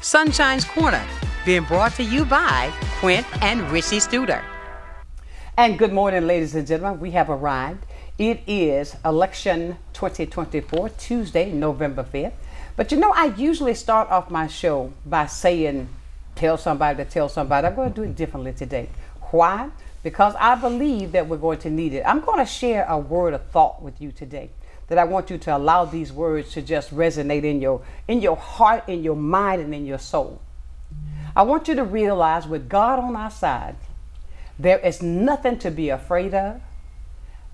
Sunshine's Corner, being brought to you by Quint and Richie Studer. And good morning, ladies and gentlemen. We have arrived. It is election 2024, Tuesday, November 5th. But you know, I usually start off my show by saying, tell somebody to tell somebody. I'm going to do it differently today. Why? Because I believe that we're going to need it. I'm going to share a word of thought with you today that I want you to allow these words to just resonate in your heart, in your mind, and in your soul. I want you to realize with God on our side, there is nothing to be afraid of.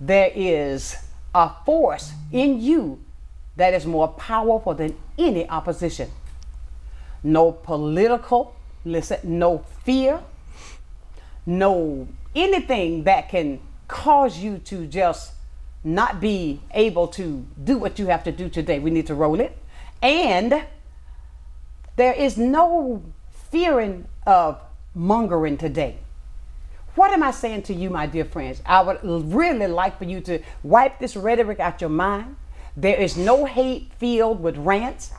There is a force in you that is more powerful than any opposition. No political, no fear, no anything that can cause you to just not be able to do what you have to do today. We need to roll it. And there is no fearing of mongering today. What am I saying to you, my dear friends? I would really like for you to wipe this rhetoric out your mind. There is no hate filled with rants,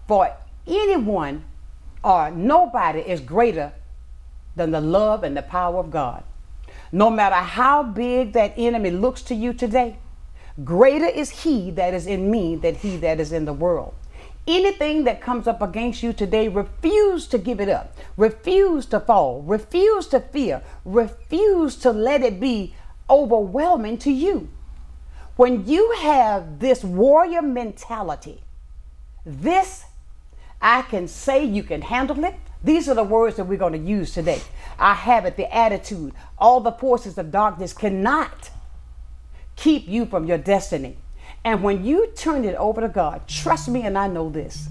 for anyone or nobody is greater than the love and the power of God. No matter how big that enemy looks to you today, greater is he that is in me than he that is in the world. Anything that comes up against you today, refuse to give it up. Refuse to fall. Refuse to fear. Refuse to let it be overwhelming to you. When you have this warrior mentality, this, I can say you can handle it. These are the words that we're going to use today. I have it, the attitude. All the forces of darkness cannot keep you from your destiny. And when you turn it over to God, trust me, and I know this,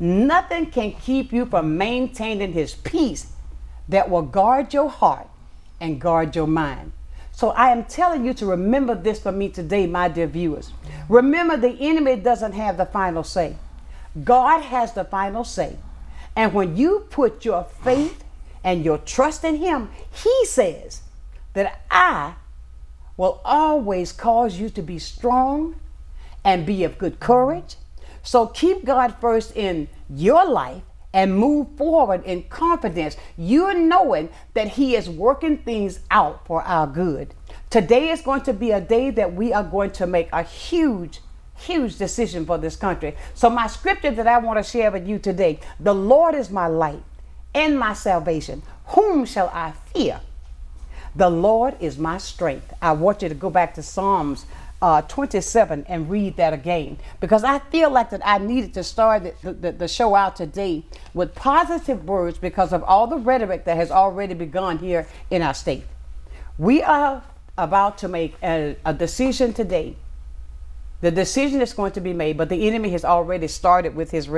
nothing can keep you from maintaining his peace that will guard your heart and guard your mind. So I am telling you to remember this for me today, my dear viewers. Remember, the enemy doesn't have the final say. God has the final say. And when you put your faith and your trust in him, he says that I will always cause you to be strong and be of good courage. So keep God first in your life and move forward in confidence. You're knowing that he is working things out for our good. Today is going to be a day that we are going to make a huge decision for this country. So my scripture that I want to share with you today, the Lord is my light and my salvation. Whom shall I fear? The Lord is my strength. I want you to go back to Psalms 27 and read that again, because I feel like that I needed to start the show out today with positive words because of all the rhetoric that has already begun here in our state. We are about to make a decision today. The decision is going to be made, but the enemy has already started with his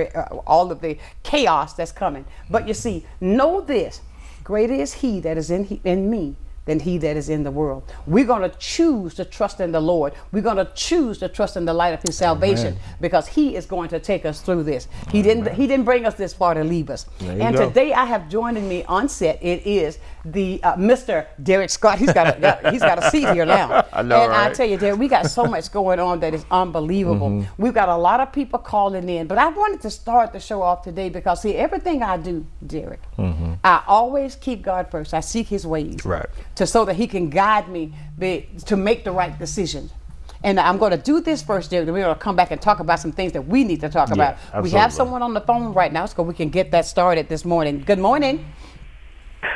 all of the chaos that's coming. But you see, know this: greater is he that is in me than he that is in the world. We're going to choose to trust in the Lord. We're going to choose to trust in the light of his salvation. Amen. Because he is going to take us through this. He didn't bring us this far to leave us. And today I have joining me on set, it is the Mr. Derrick Scott. He's got a seat here now. I know, and right? I tell you, Derrick, we got so much going on that is unbelievable. Mm-hmm. We've got a lot of people calling in, but I wanted to start the show off today because, see, everything I do, Derrick, I always keep God first. I seek his ways. Right. So that he can guide me to make the right decisions. And I'm going to do this first, Derrick, then we're going to come back and talk about some things that we need to talk about. Absolutely. We have someone on the phone right now, so we can get that started this morning. Good morning.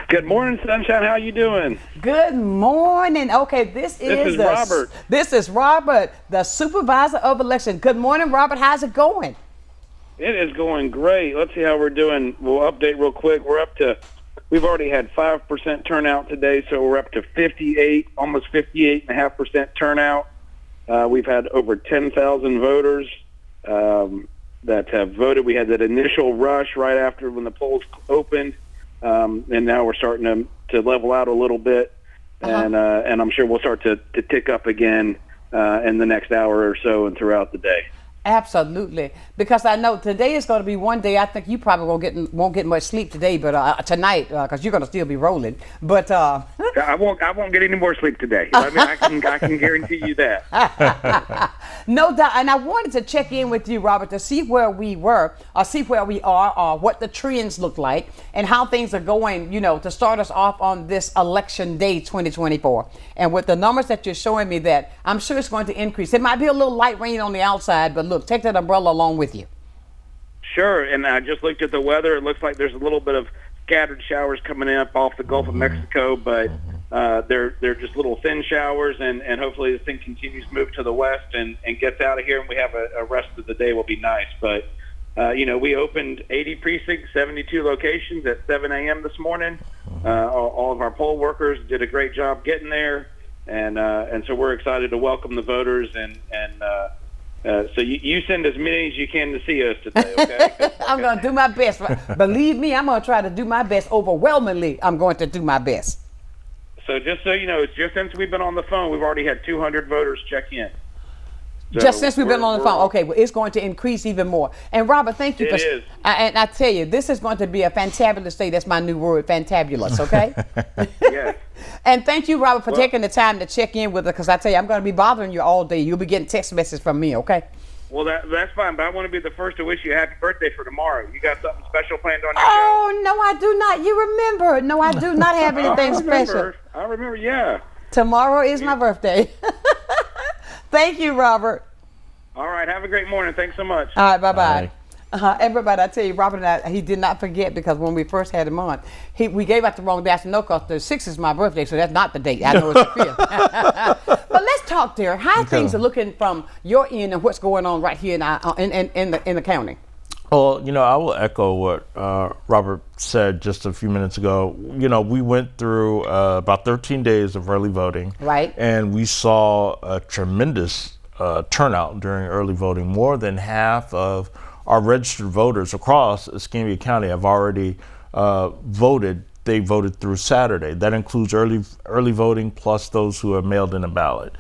Good morning, Sunshine. How you doing? Good morning. Okay, this is Robert. This is Robert, the supervisor of election. Good morning, Robert. How's it going? It is going great. Let's see how we're doing. We'll update real quick. We've already had 5% turnout today, so we're up to 58, almost 58.5% turnout. We've had over 10,000 voters that have voted. We had that initial rush right after when the polls opened, and now we're starting to level out a little bit, and I'm sure we'll start to tick up again in the next hour or so and throughout the day. Absolutely, because I know today is going to be one day. I think you probably won't get much sleep today, but tonight, because you're going to still be rolling. But I won't get any more sleep today. I mean, I can guarantee you that. No doubt. And I wanted to check in with you, Robert, to see where we were, or see where we are, or what the trends look like, and how things are going. To start us off on this election day, 2024, and with the numbers that you're showing me, that I'm sure it's going to increase. It might be a little light rain on the outside, but look, take that umbrella along with you. Sure, and I just looked at the weather. It looks like there's a little bit of scattered showers coming up off the Gulf of Mexico, but they're just little thin showers, and hopefully this thing continues to move to the west and gets out of here, and we have a rest of the day will be nice. But, we opened 80 precincts, 72 locations at 7 a.m. this morning. All of our poll workers did a great job getting there, and so we're excited to welcome the voters, and so you send as many as you can to see us today, okay? I'm going to do my best. Believe me, I'm going to try to do my best. Overwhelmingly, I'm going to do my best. So just so you know, it's just since we've been on the phone, we've already had 200 voters check in. So just since we've been on the phone. Okay, well, it's going to increase even more. And Robert, thank you. It is. And I tell you, this is going to be a fantabulous day. That's my new word, fantabulous, okay? Yes. And thank you, Robert, for taking the time to check in with us, because I tell you, I'm going to be bothering you all day. You'll be getting text messages from me, okay? Well, that's fine, but I want to be the first to wish you a happy birthday for tomorrow. You got something special planned on your show? No, I do not. You remember. No, I do not have anything special. I remember, yeah. Tomorrow is my birthday. Thank you, Robert. All right, have a great morning. Thanks so much. All right, bye-bye. Everybody, I tell you, Robert and I, he did not forget, because when we first had him on, we gave out the wrong day. I said, no, because the 6th is my birthday, so that's not the date. I know it's the 5th. But let's talk, Derrick. How things are looking from your end and what's going on right here in the county? Well, I will echo what Robert said just a few minutes ago. We went through about 13 days of early voting. Right. And we saw a tremendous turnout during early voting. More than half of our registered voters across Escambia County have already voted. They voted through Saturday. That includes early voting plus those who have mailed in a ballot.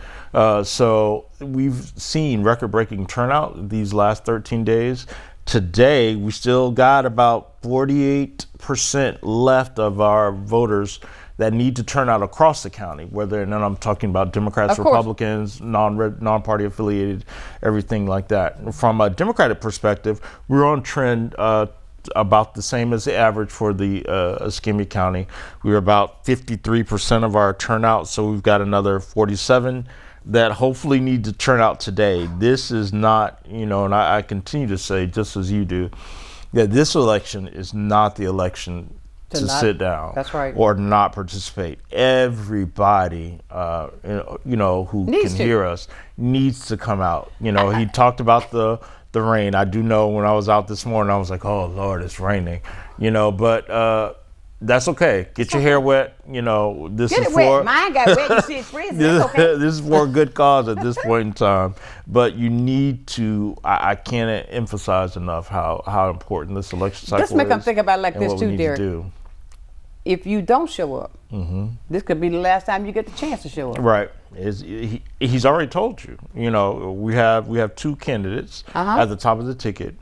So we've seen record-breaking turnout these last 13 days. Today, we still got about 48% left of our voters that need to turn out across the county, and then I'm talking about Democrats, Republicans, non-party affiliated, everything like that. From a Democratic perspective, we're on trend about the same as the average for the Escambia County. We're about 53% of our turnout, so we've got another 47 that hopefully need to turn out today. This is not, and I continue to say, just as you do, that this election is not the election to sit down, that's right, or not participate. Everybody, who can hear us needs to come out. He talked about the rain. I do know when I was out this morning, I was like, oh Lord, it's raining. But that's okay. Get your hair wet. This Get is it for wet. Mine got wet. You see it's freezing. That's okay. This is for a good cause at this point in time. But you need to. I can't emphasize enough how important this election cycle is. Let's make them think about it like this too, Derrick. To if you don't show up, this could be the last time you get the chance to show up. Right. He's already told you. We have two candidates at the top of the ticket.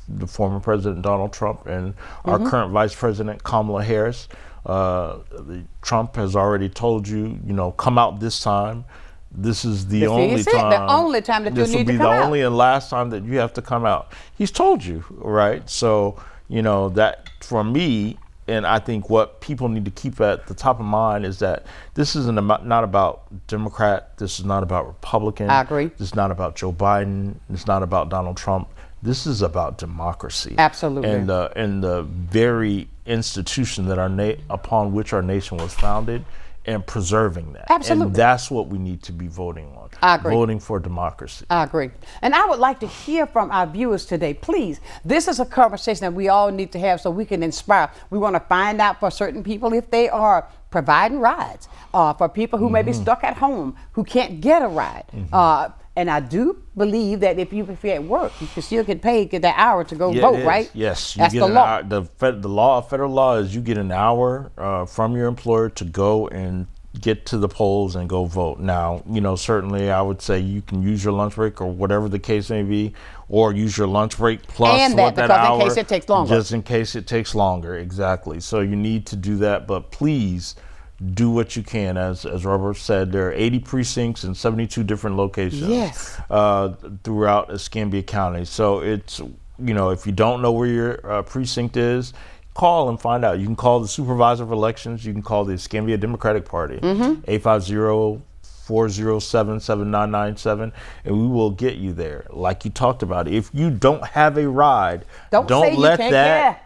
The former President Donald Trump and our current Vice President Kamala Harris. Trump has already told you, come out this time. This is the only time. The only time that you need to come out. This will be the only and last time that you have to come out. He's told you, right? So, that for me, and I think what people need to keep at the top of mind is that this is not about Democrat. This is not about Republican. I agree. This is not about Joe Biden. It's not about Donald Trump. This is about democracy. Absolutely. And the very institution that upon which our nation was founded, and preserving that. Absolutely. And that's what we need to be voting on. I agree. Voting for democracy. I agree. And I would like to hear from our viewers today. Please, this is a conversation that we all need to have so we can inspire. We want to find out for certain people if they are providing rides, for people who may be stuck at home, who can't get a ride. And I do believe that if you're at work, you can still get paid, get that hour to go vote, right? Yes, that's the law. The federal law is you get an hour from your employer to go and get to the polls and go vote. Now, certainly I would say you can use your lunch break or whatever the case may be, or use your lunch break plus and that hour, in case it takes longer. just in case it takes longer. Exactly. So you need to do that, but please do what you can. As Robert said, there are 80 precincts in 72 different locations. Yes. Throughout Escambia County. So it's, if you don't know where your precinct is, call and find out. You can call the supervisor of elections. You can call the Escambia Democratic Party, 850-407-7997, and we will get you there. Like you talked about, if you don't have a ride, don't let that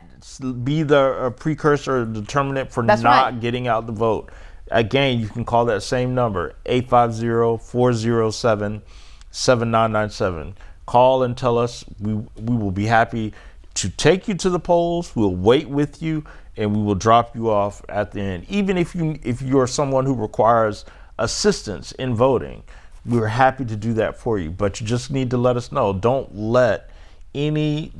be the precursor or determinant for not getting out the vote. Again, you can call that same number, 850-407-7997. Call and tell us. We will be happy to take you to the polls. We'll wait with you, and we will drop you off at the end. Even if you're someone who requires assistance in voting, we're happy to do that for you. But you just need to let us know. Don't let any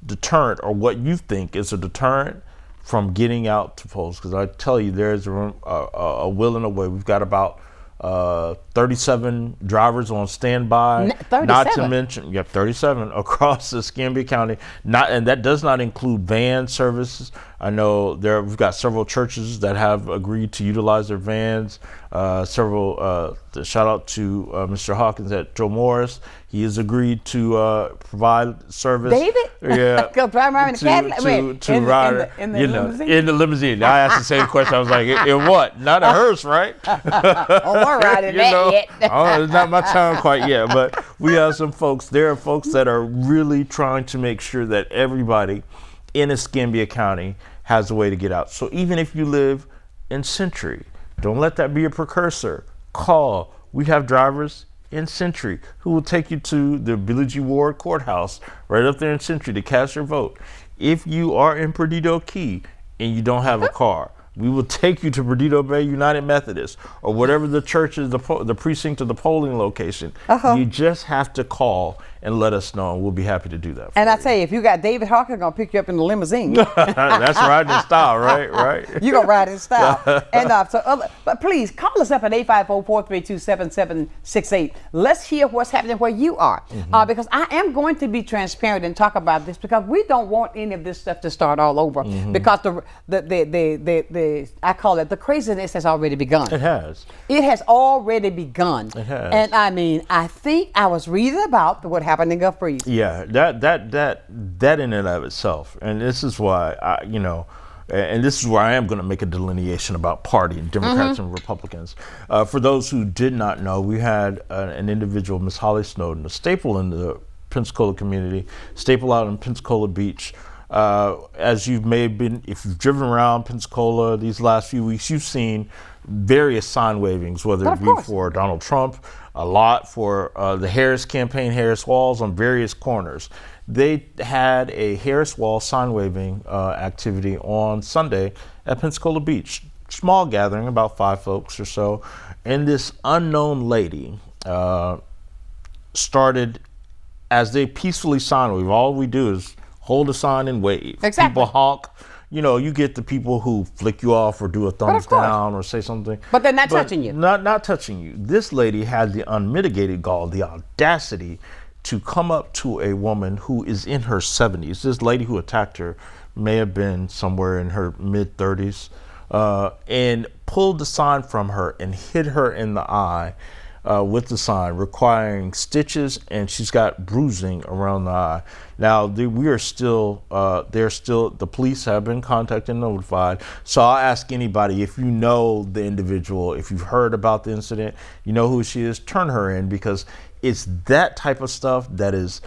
deterrent or what you think is a deterrent from getting out to polls. Because I tell you, there's a will and a way. We've got about 37 drivers on standby. 37? Not to mention, 37 across Escambia County. And that does not include van services. I know we've got several churches that have agreed to utilize their vans. Shout out to Mr. Hawkins at Joe Morris. He has agreed to provide service. David? Yeah. Go drive around in the Cadillac? In the limousine? In the limousine. I asked the same question. I was like, in what? Not a hearse, right? We're riding that yet. It's not my time quite yet, but we have some folks. There are folks that are really trying to make sure that everybody in Escambia County has a way to get out. So even if you live in Century, don't let that be a precursor. Call. We have drivers in Century who will take you to the Billy G. Ward Courthouse right up there in Century to cast your vote. If you are in Perdido Key and you don't have a car, we will take you to Perdido Bay United Methodist or whatever the church is, the precinct or the polling location. You just have to call and let us know, and we'll be happy to do that. And I tell you, if you got David Hawkins gonna pick you up in the limousine. That's riding in style, right? You're gonna ride in style. And but please call us up at 850-432-7768. Let's hear what's happening where you are, because I am going to be transparent and talk about this because we don't want any of this stuff to start all over. Because the I call it the craziness has already begun. It has. It has already begun. It has. And I mean, I think I was reading about what happened in Gulf Breeze. Yeah, that in and of itself, and this is why and this is where I am going to make a delineation about party and Democrats and Republicans. For those who did not know, we had an individual, Miss Holly Snowden, a staple in the Pensacola community, staple out in Pensacola Beach. As if you've driven around Pensacola these last few weeks, you've seen various sign wavings, whether it be for Donald Trump, a lot for the Harris campaign, Harris Walls on various corners. They had a Harris Wall sign waving activity on Sunday at Pensacola Beach. Small gathering, about 5 folks or so. And this unknown lady started, as they peacefully sign wave, all we do is hold a sign and wave. Exactly. People honk. You get the people who flick you off or do a thumbs down or say something. But they're not touching you. Not touching you. This lady had the unmitigated gall, the audacity to come up to a woman who is in her 70s. This lady who attacked her may have been somewhere in her mid-30s, and pulled the sign from her and hit her in the eye with the sign, requiring stitches, and she's got bruising around the eye. Now, the police have been contacted and notified. So I'll ask anybody, if you know the individual, if you've heard about the incident, you know who she is, turn her in, because it's that type of stuff that is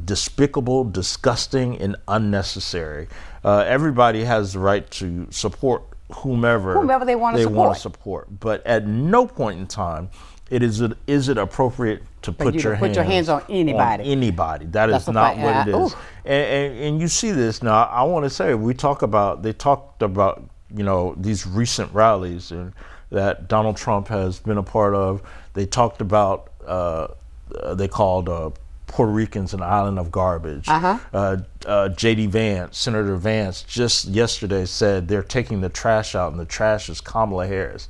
despicable, disgusting, and unnecessary. Everybody has the right to support whomever they want to support. But at no point in time is it appropriate to put your hands on anybody. That is not what it is. And you see this now. I want to say they talked about these recent rallies and that Donald Trump has been a part of. They talked about they called Puerto Ricans an island of garbage. J.D. Vance, Senator Vance, just yesterday said they're taking the trash out, and the trash is Kamala Harris.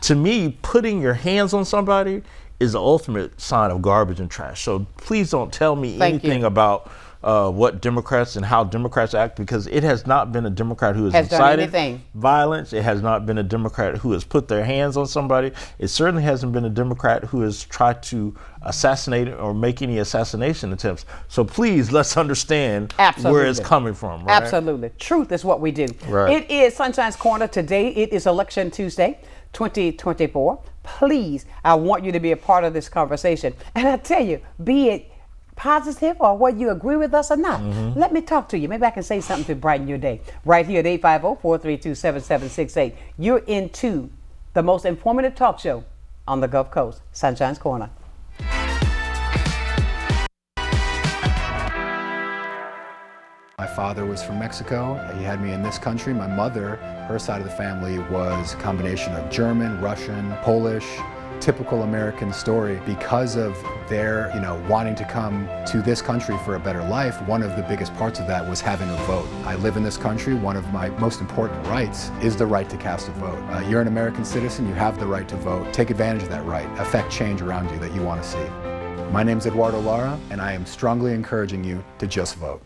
To me, putting your hands on somebody is the ultimate sign of garbage and trash. So please don't tell me anything about what Democrats and how Democrats act, because it has not been a Democrat who has incited violence. It has not been a Democrat who has put their hands on somebody. It certainly hasn't been a Democrat who has tried to assassinate or make any assassination attempts. So please, let's understand where it's coming from. Right? Absolutely. Truth is what we do. Right. It is Sunshine's Corner. Today it is Election Tuesday, 2024. Please, I want you to be a part of this conversation. And I tell you, be it positive or whether you agree with us or not, let me talk to you. Maybe I can say something to brighten your day. Right here at 850-432-7768. You're into the most informative talk show on the Gulf Coast, Sunshine's Corner. My father was from Mexico. He had me in this country. My mother, her side of the family was a combination of German, Russian, Polish, typical American story. Because of their, wanting to come to this country for a better life, one of the biggest parts of that was having a vote. I live in this country. One of my most important rights is the right to cast a vote. You're an American citizen. You have the right to vote. Take advantage of that right. Affect change around you that you want to see. My name's Eduardo Lara, and I am strongly encouraging you to just vote.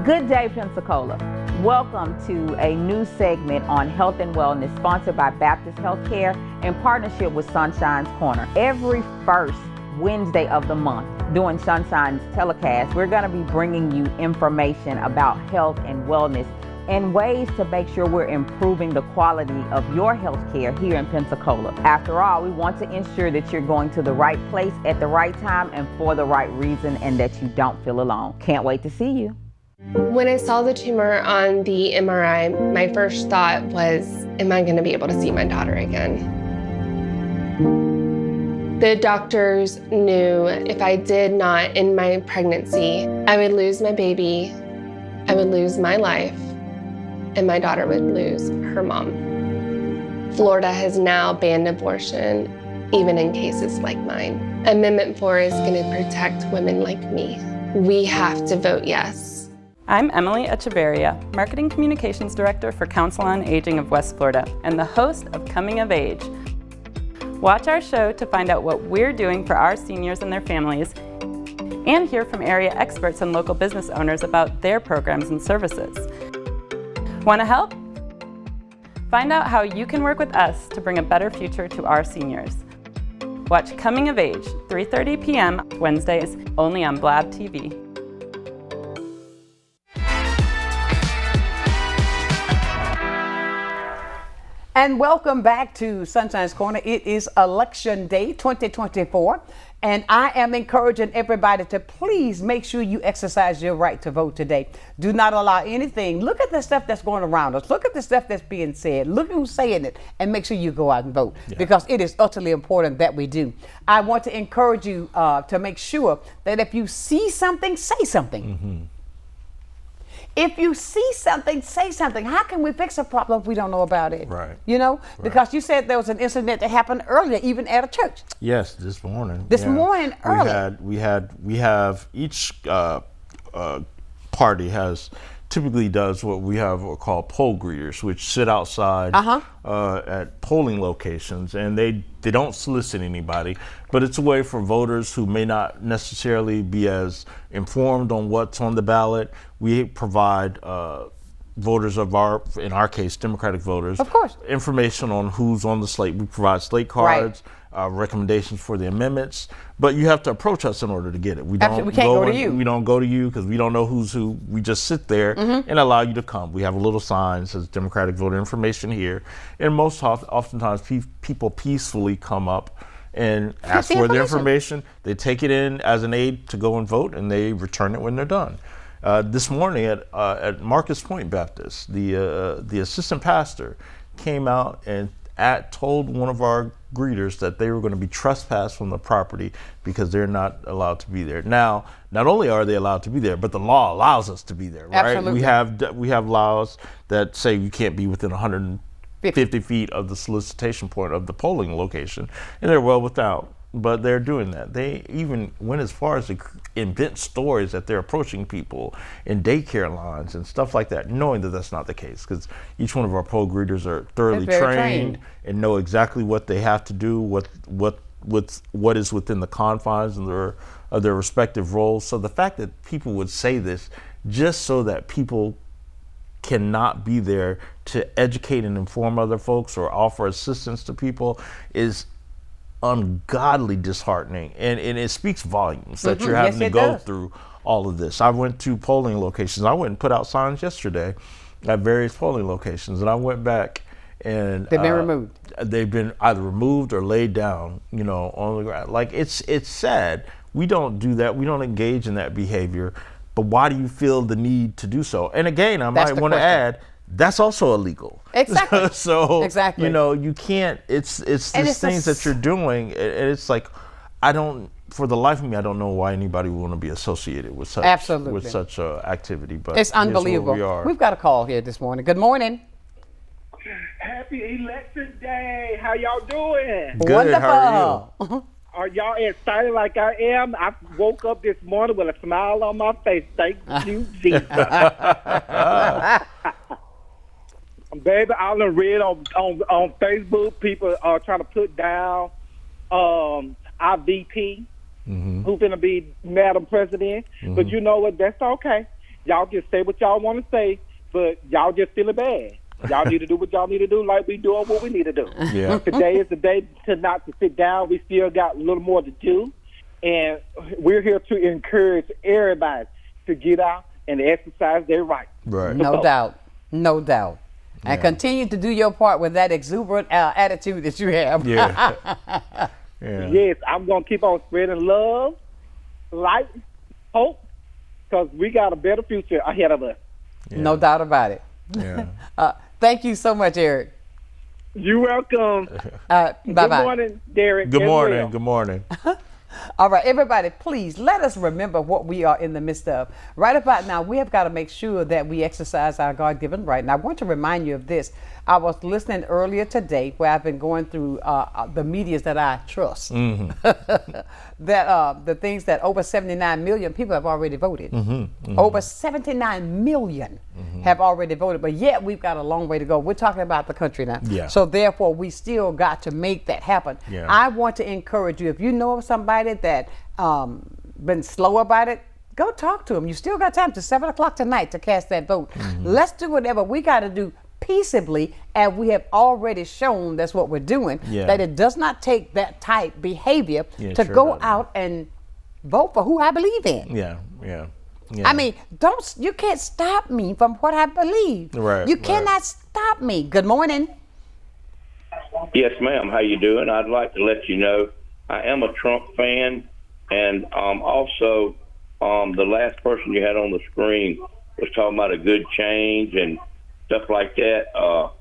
Good day, Pensacola. Welcome to a new segment on health and wellness sponsored by Baptist Healthcare in partnership with Sunshine's Corner. Every first Wednesday of the month during Sunshine's telecast, we're going to be bringing you information about health and wellness and ways to make sure we're improving the quality of your health care here in Pensacola. After all, we want to ensure that you're going to the right place at the right time and for the right reason, and that you don't feel alone. Can't wait to see you. When I saw the tumor on the MRI, my first thought was, am I going to be able to see my daughter again? The doctors knew if I did not end my pregnancy, I would lose my baby, I would lose my life, and my daughter would lose her mom. Florida has now banned abortion, even in cases like mine. Amendment 4 is going to protect women like me. We have to vote yes. I'm Emily Echeverria, Marketing Communications Director for Council on Aging of West Florida and the host of Coming of Age. Watch our show to find out what we're doing for our seniors and their families, and hear from area experts and local business owners about their programs and services. Want to help? Find out how you can work with us to bring a better future to our seniors. Watch Coming of Age, 3:30 p.m. Wednesdays, only on Blab TV. And welcome back to Sunshine's Corner. It is Election Day 2024, and I am encouraging everybody to please make sure you exercise your right to vote today. Do not allow anything. Look at the stuff that's going around us. Look at the stuff that's being said. Look who's saying it, and make sure you go out and vote, because it is utterly important that we do. I want to encourage you to make sure that if you see something, say something. If you see something, say something. How can we fix a problem if we don't know about it? Right. Because you said there was an incident that happened earlier, even at a church. Yes, this morning. This morning, early. We have each party has typically does what we have called poll greeters, which sit outside at polling locations, and they don't solicit anybody, but it's a way for voters who may not necessarily be as informed on what's on the ballot. We provide voters in our case, Democratic voters, of course, information on who's on the slate. We provide slate cards, recommendations for the amendments, but you have to approach us in order to get it. We can't go to you. We don't go to you because we don't know who's who. We just sit there and allow you to come. We have a little sign that says Democratic voter information here, and oftentimes people peacefully come up and ask for the information. They take it in as an aid to go and vote, and they return it when they're done. This morning at Marcus Point Baptist, the assistant pastor came out and told one of our greeters that they were going to be trespassed from the property because they're not allowed to be there. Now, not only are they allowed to be there, but the law allows us to be there, right? Absolutely. We have laws that say you can't be within 150 feet of the solicitation point of the polling location, and they're well but they're doing that. They even went as far as to invent stories that they're approaching people in daycare lines and stuff like that, knowing that that's not the case, because each one of our poll greeters are thoroughly trained and know exactly what they have to do, what is within the confines of their respective roles. So the fact that people would say this just so that people cannot be there to educate and inform other folks or offer assistance to people is ungodly disheartening, and it speaks volumes that you're having to go through all of this. I went to polling locations. I went and put out signs yesterday at various polling locations, and I went back and they've been removed. They've been either removed or laid down, on the ground. Like, it's sad. We don't do that. We don't engage in that behavior. But why do you feel the need to do so? And again, I might want to add, that's also illegal. Exactly. So exactly. You can't. It's these things that you're doing, and it's like, for the life of me, I don't know why anybody would want to be associated with such activity. But it's unbelievable. We've got a call here this morning. Good morning. Happy Election Day. How y'all doing? Good. Wonderful. How are you? Are y'all excited like I am? I woke up this morning with a smile on my face. Thank you, Jesus. Baby, I done read on Facebook, people are trying to put down our VP, who's going to be Madam President. But you know what? That's okay. Y'all just say what y'all want to say, but y'all just feeling bad. Y'all need to do what y'all need to do, like we doing what we need to do. Yeah. Today is the day not to sit down. We still got a little more to do, and we're here to encourage everybody to get out and exercise their right. Right. No doubt. And continue to do your part with that exuberant attitude that you have. Yeah. Yes, I'm going to keep on spreading love, light, hope, because we got a better future ahead of us. Yeah. No doubt about it. Yeah. Thank you so much, Eric. You're welcome. Bye-bye. Good morning, Derrick. Good morning. Good morning. All right, everybody, please let us remember what we are in the midst of. Right about now, we have got to make sure that we exercise our God-given right. And I want to remind you of this. I was listening earlier today where I've been going through the medias that I trust. That the things that over 79 million people have already voted. Over 79 million have already voted, but yet we've got a long way to go. We're talking about the country now. Yeah. So therefore, we still got to make that happen. Yeah. I want to encourage you, if you know of somebody that been slow about it, go talk to them. You still got time to 7 o'clock tonight to cast that vote. Let's do whatever we got to do peaceably, and we have already shown that's what we're doing, that it does not take that type behavior to go out and vote for who I believe in. Yeah. I mean, you can't stop me from what I believe. Right. You cannot stop me. Good morning. Yes, ma'am. How you doing? I'd like to let you know I am a Trump fan, and also the last person you had on the screen was talking about a good change and stuff like that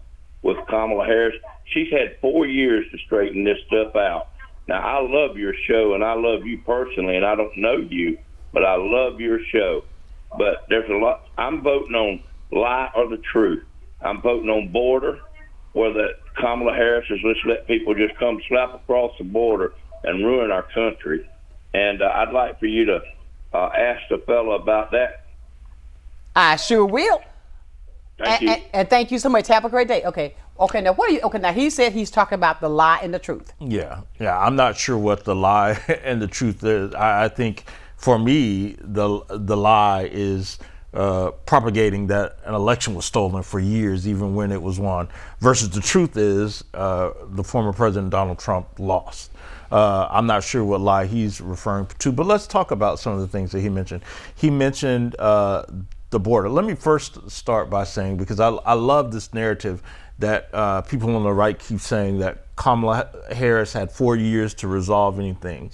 with Kamala Harris. She's had 4 years to straighten this stuff out. Now, I love your show, and I love you personally, and I don't know you, but I love your show. But there's a lot. I'm voting on lie or the truth. I'm voting on border, where the Kamala Harris is just let people just come slap across the border and ruin our country. And I'd like for you to ask the fella about that. I sure will. Thank you. And thank you so much. Have a great day. Okay. Now what are you? Okay. Now he said he's talking about the lie and the truth. Yeah. I'm not sure what the lie and the truth is. I think for me, the lie is propagating that an election was stolen for years, even when it was won. Versus the truth is the former President Donald Trump lost. I'm not sure what lie he's referring to, but let's talk about some of the things that he mentioned. He mentioned the border. Let me first start by saying, because I love this narrative that people on the right keep saying that Kamala Harris had 4 years to resolve anything.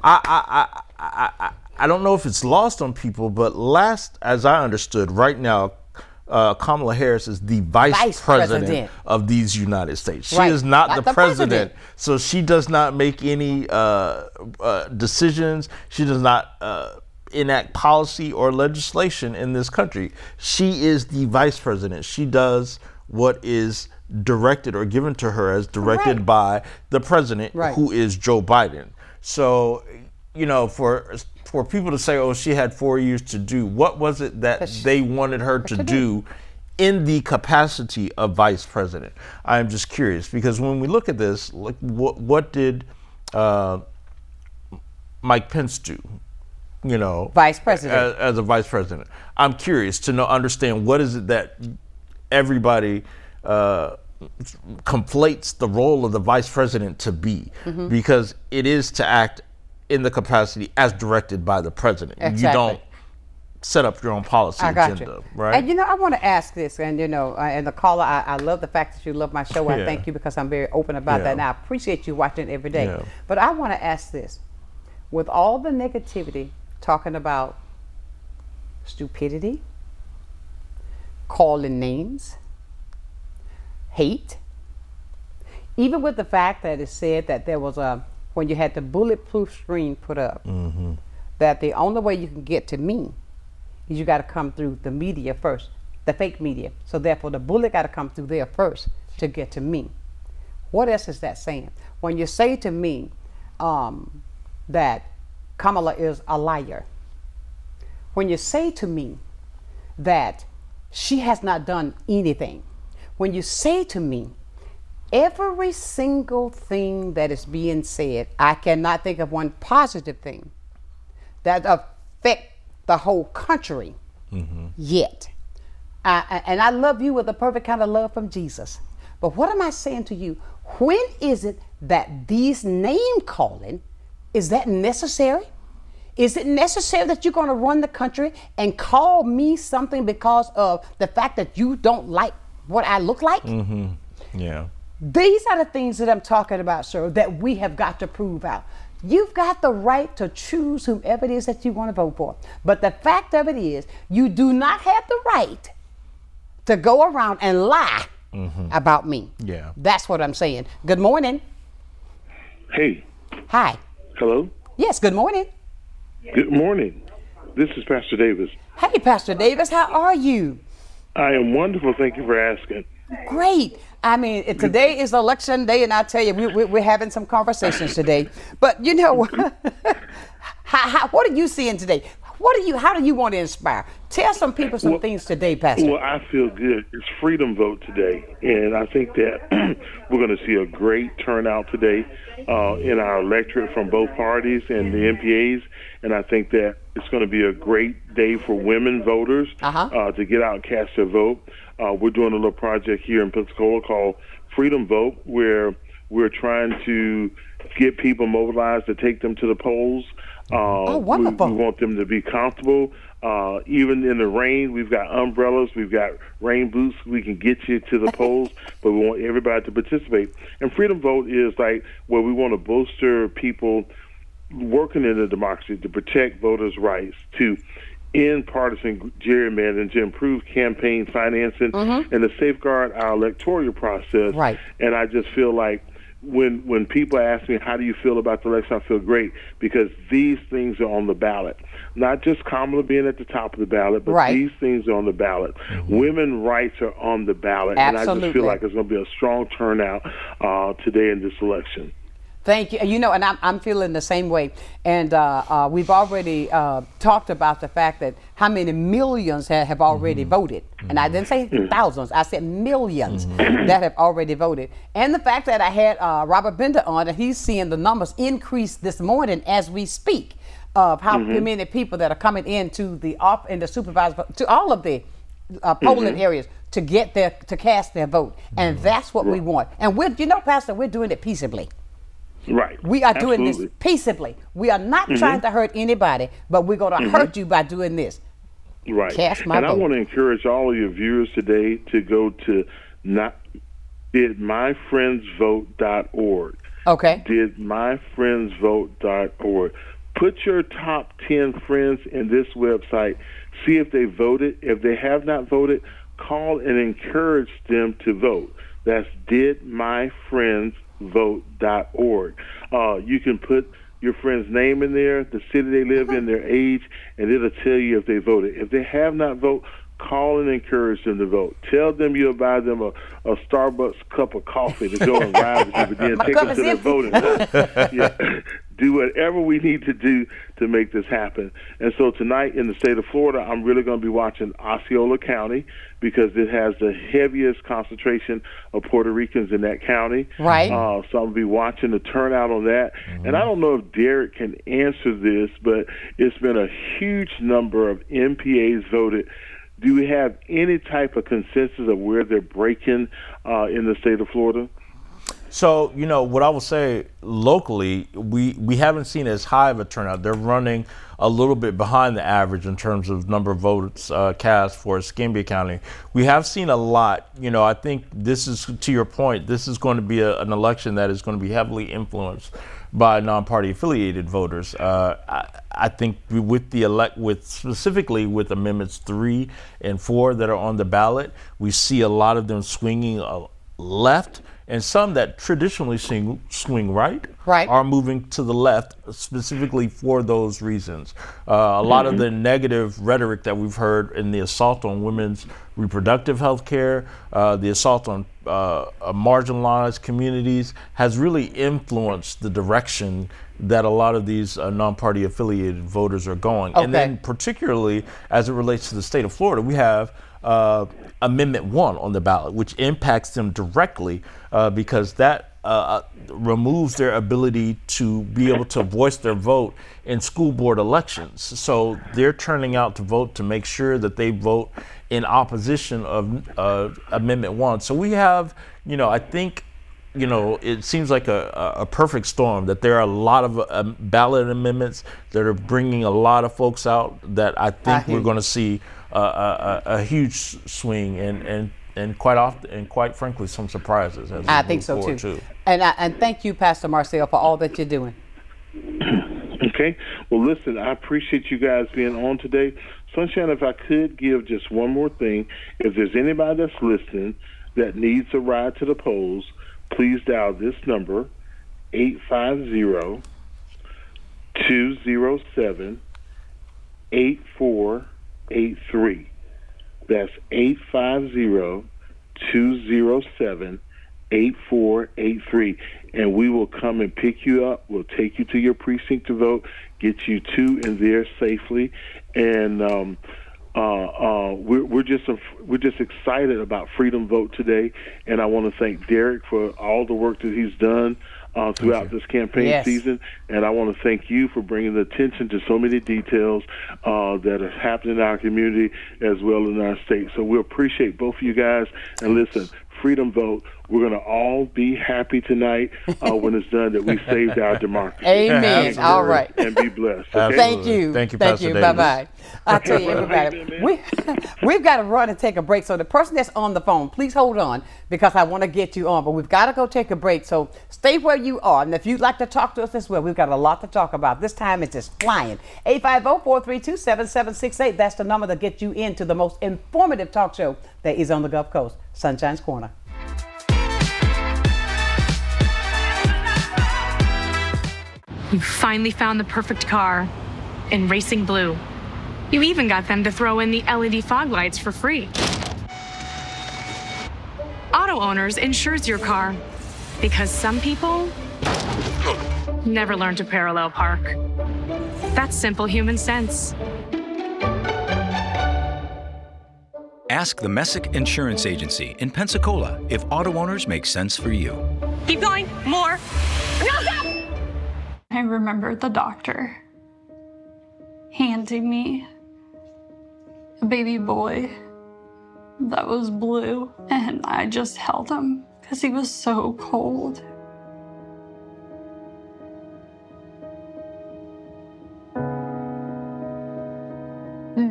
I don't know if it's lost on people, but as I understood, right now, Kamala Harris is the vice president of these United States. She is not the president. So she does not make any decisions. She does not enact policy or legislation in this country. She is the vice president. She does what is directed or given to her as directed by the president, who is Joe Biden. So, for people to say, oh, she had 4 years to do, what was it that they wanted her to do in the capacity of vice president? I'm just curious, because when we look at this, like, what did Mike Pence do? Vice president. As a vice president. I'm curious to understand what is it that everybody conflates the role of the vice president to be, because it is to act in the capacity as directed by the president. Exactly. You don't set up your own policy agenda, right? And I want to ask this, and and the caller, I love the fact that you love my show. I thank you, because I'm very open about that, and I appreciate you watching every day. Yeah. But I want to ask this: with all the negativity talking about stupidity, calling names, hate, even with the fact that it said that there was when you had the bulletproof screen put up, that the only way you can get to me is you got to come through the media first, the fake media. So therefore the bullet got to come through there first to get to me. What else is that saying? When you say to me that Kamala is a liar, when you say to me that she has not done anything, when you say to me every single thing that is being said, I cannot think of one positive thing that affect the whole country yet. And I love you with a perfect kind of love from Jesus. But what am I saying to you? When is it that these name calling, is that necessary? Is it necessary that you're going to run the country and call me something because of the fact that you don't like what I look like? Yeah. These are the things that I'm talking about, sir, that we have got to prove out. You've got the right to choose whomever it is that you want to vote for. But the fact of it is, you do not have the right to go around and lie about me. Yeah. That's what I'm saying. Good morning. Hey. Hi. Hello? Yes, good morning. Good morning. This is Pastor Davis. Hey, Pastor Davis, how are you? I am wonderful. Thank you for asking. Great. I mean, today is election day, and I tell you, we're having some conversations today. But what are you seeing today? How do you want to inspire? Tell some people some things today, Pastor. Well, I feel good. It's Freedom Vote today, and I think that we're going to see a great turnout today in our electorate from both parties and the MPAs, and I think that it's going to be a great day for women voters to get out and cast their vote. We're doing a little project here in Pensacola called Freedom Vote, where we're trying to get people mobilized to take them to the polls. Wonderful. We want them to be comfortable. Even in the rain, we've got umbrellas, we've got rain boots. We can get you to the polls, but we want everybody to participate. And Freedom Vote is like where we want to bolster people working in the democracy to protect voters' rights, to end partisan gerrymandering, to improve campaign financing, and to safeguard our electoral process. Right. And I just feel like when people ask me, how do you feel about the election, I feel great, because these things are on the ballot. Not just Kamala being at the top of the ballot, but these things are on the ballot. Women's rights are on the ballot. Absolutely. And I just feel like it's going to be a strong turnout today in this election. Thank you. And I'm feeling the same way. And we've already talked about the fact that how many millions have already voted. And I didn't say thousands. I said millions that have already voted. And the fact that I had Robert Bender on, and he's seeing the numbers increase this morning as we speak of how many people that are coming into the supervisor, to all of the polling areas to cast their vote. And that's what we want. And Pastor, we're doing it peaceably. Right. We are doing this peaceably. We are not trying to hurt anybody, but we're going to hurt you by doing this. Right. Cast my vote. I want to encourage all of your viewers today to go to didmyfriendsvote.org. Okay. Didmyfriendsvote.org. Put your top 10 friends in this website. See if they voted. If they have not voted, call and encourage them to vote. That's didmyfriendsvote.org. You can put your friend's name in there, the city they live in, their age, and it'll tell you if they voted. If they have not voted, call and encourage them to vote. Tell them you'll buy them a Starbucks cup of coffee to go and ride with you, but then take them to their voting booth. Yeah. Do whatever we need to do to make this happen. And so tonight in the state of Florida, I'm really going to be watching Osceola County because it has the heaviest concentration of Puerto Ricans in that county. Right. So I'm going to be watching the turnout on that. And I don't know if Derrick can answer this, but it's been a huge number of MPAs voted. Do we have any type of consensus of where they're breaking in the state of Florida? So, you know, what I will say locally, we haven't seen as high of a turnout. They're running a little bit behind the average in terms of number of votes cast for Escambia County. We have seen a lot. You know, I think this is, to your point, this is going to be an election that is going to be heavily influenced by non-party affiliated voters. I think specifically with amendments 3 and 4 that are on the ballot, we see a lot of them swinging left, and some that traditionally swing right are moving to the left specifically for those reasons. A lot of the negative rhetoric that we've heard in the assault on women's reproductive health care, the assault on marginalized communities has really influenced the direction that a lot of these non-party affiliated voters are going. And then particularly as it relates to the state of Florida, we have Amendment 1 on the ballot, which impacts them directly because that removes their ability to be able to voice their vote in school board elections. So they're turning out to vote to make sure that they vote in opposition of Amendment 1. So we have, you know, I think, you know, it seems like a perfect storm that there are a lot of ballot amendments that are bringing a lot of folks out that I think we're going to see a huge swing and quite often and quite frankly some surprises. As I think so too. And thank you, Pastor Marcel, for all that you're doing. Okay. Well, listen, I appreciate you guys being on today. Sonshine, if I could give just one more thing, if there's anybody that's listening that needs a ride to the polls, please dial this number, 850-207-8483. That's 850-207-8483. And we will come and pick you up. We'll take you to your precinct to vote, get you to and there safely. And we're just excited about Freedom Vote today. And I want to thank Derrick for all the work that he's done throughout this campaign season. And I want to thank you for bringing the attention to so many details that are happening in our community as well in our state. So we appreciate both of you guys. And listen, Freedom Vote, we're going to all be happy tonight when it's done that we saved our democracy. Amen. All right. And be blessed. Okay? Thank you. Thank you, Pastor Davis. Bye-bye. I tell you, everybody, we've got to run and take a break. So the person that's on the phone, please hold on because I want to get you on. But we've got to go take a break. So stay where you are. And if you'd like to talk to us as well, we've got a lot to talk about. This time it's just flying. 850-432-7768. That's the number that gets you into the most informative talk show that is on the Gulf Coast, Sunshine's Corner. You finally found the perfect car in Racing Blue. You even got them to throw in the LED fog lights for free. Auto Owners insures your car because some people never learn to parallel park. That's simple human sense. Ask the Messick Insurance Agency in Pensacola if auto owners make sense for you. Keep going, more. No, stop! I remember the doctor handing me a baby boy that was blue, and I just held him because he was so cold.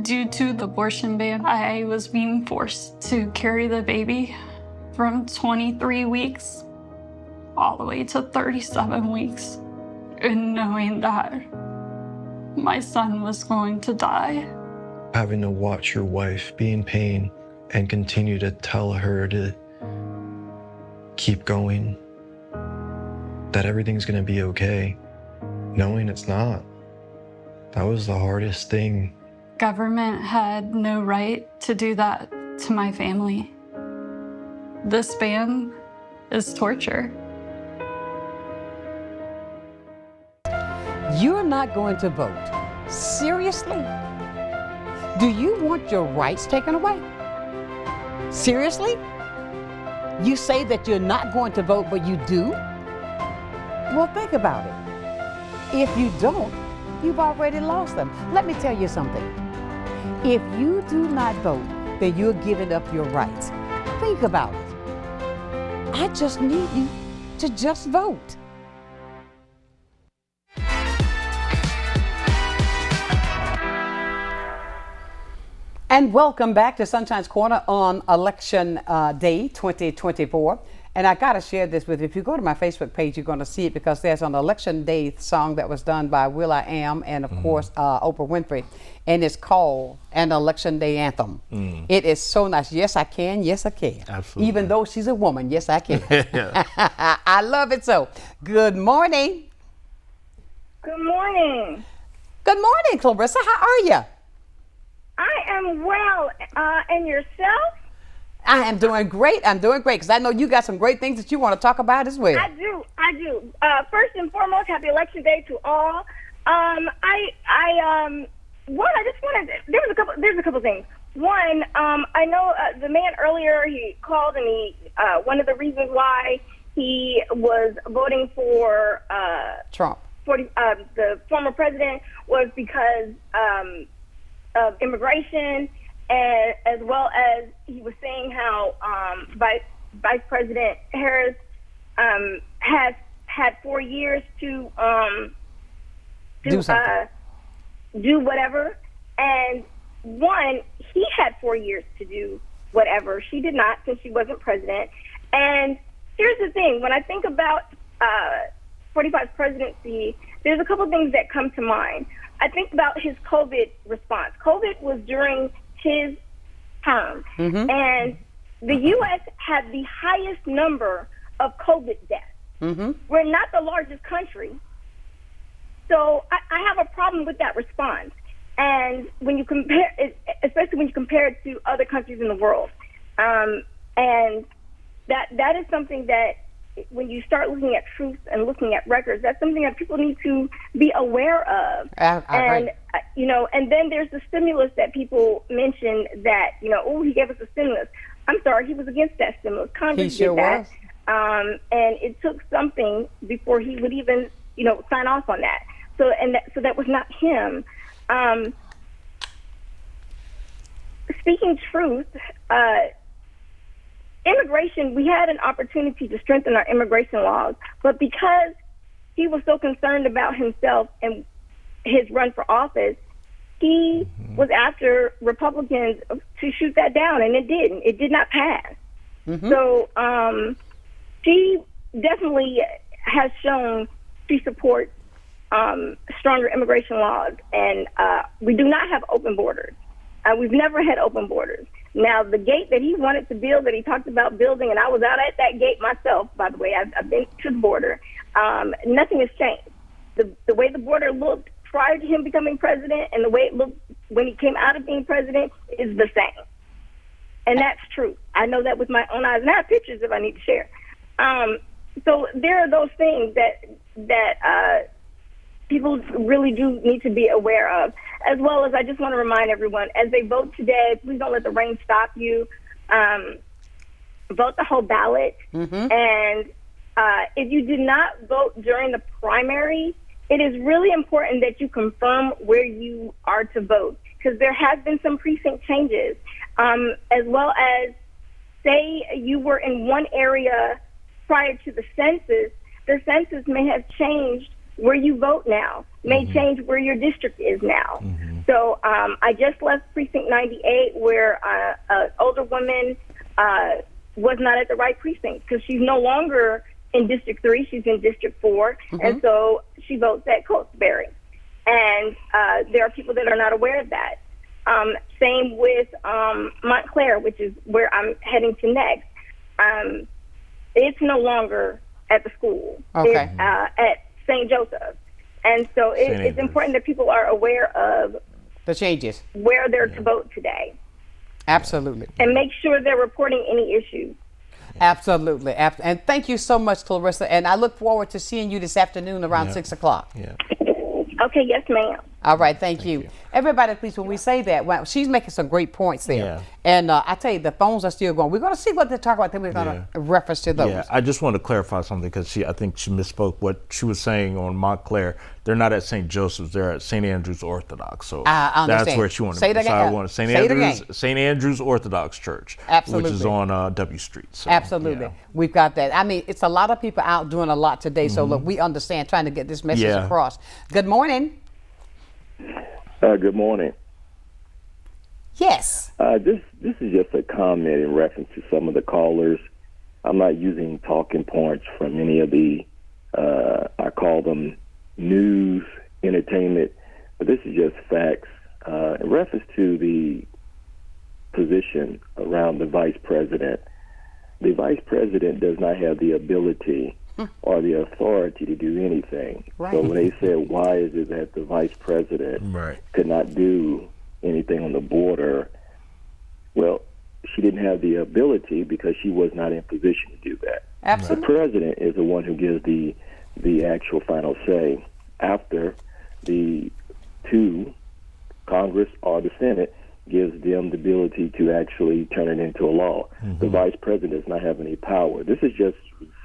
Due to the abortion ban, I was being forced to carry the baby from 23 weeks all the way to 37 weeks. And knowing that my son was going to die. Having to watch your wife be in pain and continue to tell her to keep going, that everything's gonna be okay, knowing it's not. That was the hardest thing government had no right to do that to my family. This ban is torture. You're not going to vote. Seriously? Do you want your rights taken away? Seriously? You say that you're not going to vote, but you do? Well, think about it. If you don't, you've already lost them. Let me tell you something. If you do not vote, then you're giving up your rights. Think about it. I just need you to just vote. And welcome back to Sunshine's Corner on Election Day 2024. And I got to share this with you. If you go to my Facebook page, you're going to see it because there's an Election Day song that was done by will.i.am and, of course, Oprah Winfrey. And it's called an Election Day Anthem. It is so nice. Yes, I can. Yes, I can. Absolutely. Even though she's a woman, yes, I can. I love it so. Good morning. Good morning. Good morning, Clarissa. How are you? I am well. And yourself? I am doing great. I'm doing great because I know you got some great things that you want to talk about as well. I do. First and foremost, happy Election Day to all. There's a couple things. One, I know the man earlier, he called and one of the reasons why he was voting for Trump, the former president, was because of immigration, and as well as he was saying how Vice President Harris has had 4 years to do whatever. And one, he had 4 years to do whatever. She did not, since she wasn't president. And here's the thing: when I think about 45's presidency, there's a couple things that come to mind. I think about his COVID response. COVID was during his term, and the U.S. had the highest number of COVID deaths. We're not the largest country, so I have a problem with that response. And when you compare it, especially when you compare it to other countries in the world, and that is something that, when you start looking at truth and looking at records, that's something that people need to be aware of. And then there's the stimulus that people mention that, he gave us a stimulus. I'm sorry, he was against that stimulus. Congress did that. And it took something before he would even, sign off on that. So that was not him. Speaking truth, immigration, we had an opportunity to strengthen our immigration laws, but because he was so concerned about himself and his run for office, he was after Republicans to shoot that down, and it didn't. It did not pass. So she definitely has shown she supports stronger immigration laws, and we do not have open borders. We've never had open borders. Now, the gate that he wanted to build, that he talked about building, and I was out at that gate myself, by the way. I've been to the border. Nothing has changed. The way the border looked prior to him becoming president and the way it looked when he came out of being president is the same. And that's true. I know that with my own eyes. And I have pictures if I need to share. So there are those things that people really do need to be aware of, as well as I just want to remind everyone, as they vote today, please don't let the rain stop you. Vote the whole ballot. And if you did not vote during the primary, it is really important that you confirm where you are to vote, because there has been some precinct changes, as well as, say you were in one area prior to the census may have changed where you vote now, may change where your district is now. So I just left precinct 98 where an older woman was not at the right precinct because she's no longer in District 3, she's in District 4, and so she votes at Coltsbury. And there are people that are not aware of that. Same with Montclair, which is where I'm heading to next. It's no longer at the school. It's at St. Joseph. And so it's important that people are aware of The changes. where they're to vote today, Absolutely. and make sure they're reporting any issues. Absolutely. And thank you so much, Clarissa. And I look forward to seeing you this afternoon around 6 o'clock. Yeah. Okay, yes, ma'am. All right, thank you. Everybody, please, when we say that, well, she's making some great points there. Yeah. And I tell you, the phones are still going. We're going to see what they talk about, then we're going to reference to those. Yeah, I just want to clarify something because I think she misspoke. What she was saying on Montclair, they're not at St. Joseph's, they're at St. Andrew's Orthodox. So I understand. that's where she wanted Say it to be. So I again. want Say it again. St. Andrew's Orthodox Church, Absolutely. which is on W Street. So, Absolutely. yeah. We've got that. I mean, it's a lot of people out doing a lot today. So, look, we understand trying to get this message across. Good morning. Good morning. Yes. This is just a comment in reference to some of the callers. I'm not using talking points from any of the, I call them news, entertainment, but this is just facts. In reference to the position around the vice president does not have the ability or the authority to do anything. Right. So when they said, why is it that the vice president could not do anything on the border, well, she didn't have the ability because she was not in position to do that. Absolutely. The president is the one who gives the actual final say after the two, Congress or the Senate, gives them the ability to actually turn it into a law. The vice president does not have any power. This is just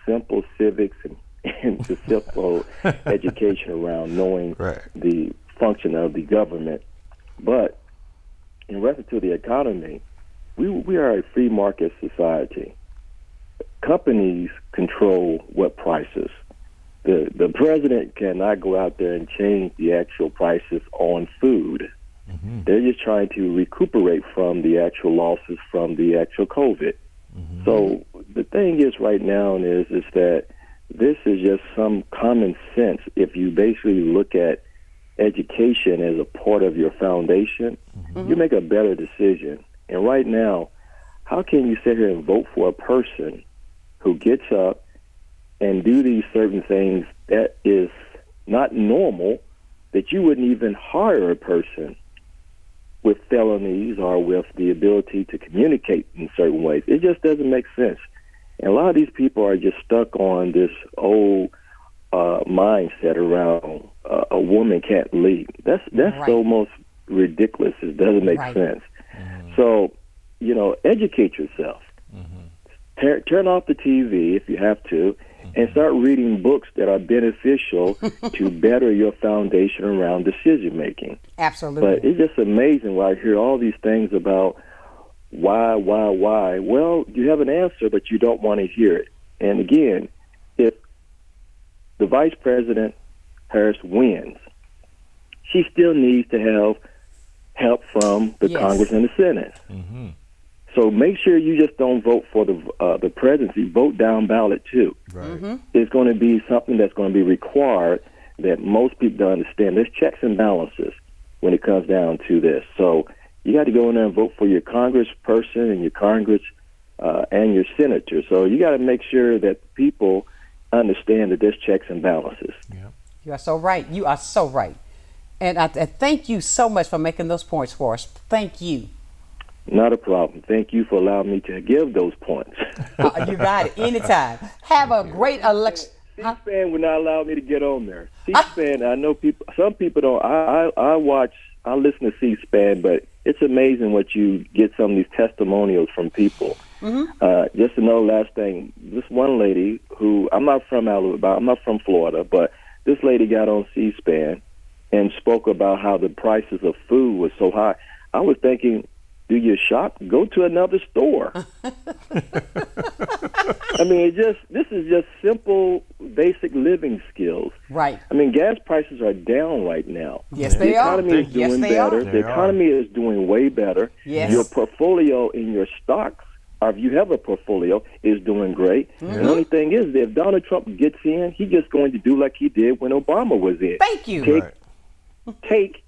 simple civics and the simple education around knowing the function of the government. But in reference to the economy, we are a free market society. Companies control what prices. The president cannot go out there and change the actual prices on food. They're just trying to recuperate from the actual losses from the actual COVID. So the thing is right now is that this is just some common sense. If you basically look at education as a part of your foundation, you make a better decision. And right now, how can you sit here and vote for a person who gets up and do these certain things that is not normal, that you wouldn't even hire a person with felonies or with the ability to communicate in certain ways? It just doesn't make sense. And a lot of these people are just stuck on this old mindset around a woman can't lead. That's so most ridiculous. It doesn't make sense. So, educate yourself. Turn off the TV if you have to, and start reading books that are beneficial to better your foundation around decision making. Absolutely. But it's just amazing when I hear all these things about why. Well, you have an answer, but you don't want to hear it. And again, if the Vice President Harris wins, she still needs to have help from the Congress and the Senate. So make sure you just don't vote for the presidency. Vote down ballot too. It's going to be something that's going to be required that most people don't understand. There's checks and balances when it comes down to this. So you got to go in there and vote for your congressperson and your Congress and your senator. So you got to make sure that people understand that there's checks and balances. You are so right. You are so right. And I thank you so much for making those points for us. Thank you. Not a problem. Thank you for allowing me to give those points. You got it. Anytime. Have a great election. C-SPAN would not allow me to get on there. C-SPAN, I know some people don't. I listen to C-SPAN, but it's amazing what you get some of these testimonials from people. Just another last thing. This one lady who, I'm not from Alabama, I'm not from Florida, but this lady got on C-SPAN and spoke about how the prices of food was so high. I was thinking, do you shop? Go to another store. I mean, this is just simple, basic living skills. Right. I mean, gas prices are down right now. Yes, they are. The economy is doing better. The economy is doing way better. Yes. Your portfolio in your stocks, or if you have a portfolio, is doing great. The only thing is, that if Donald Trump gets in, he's just going to do like he did when Obama was in. Thank you. Take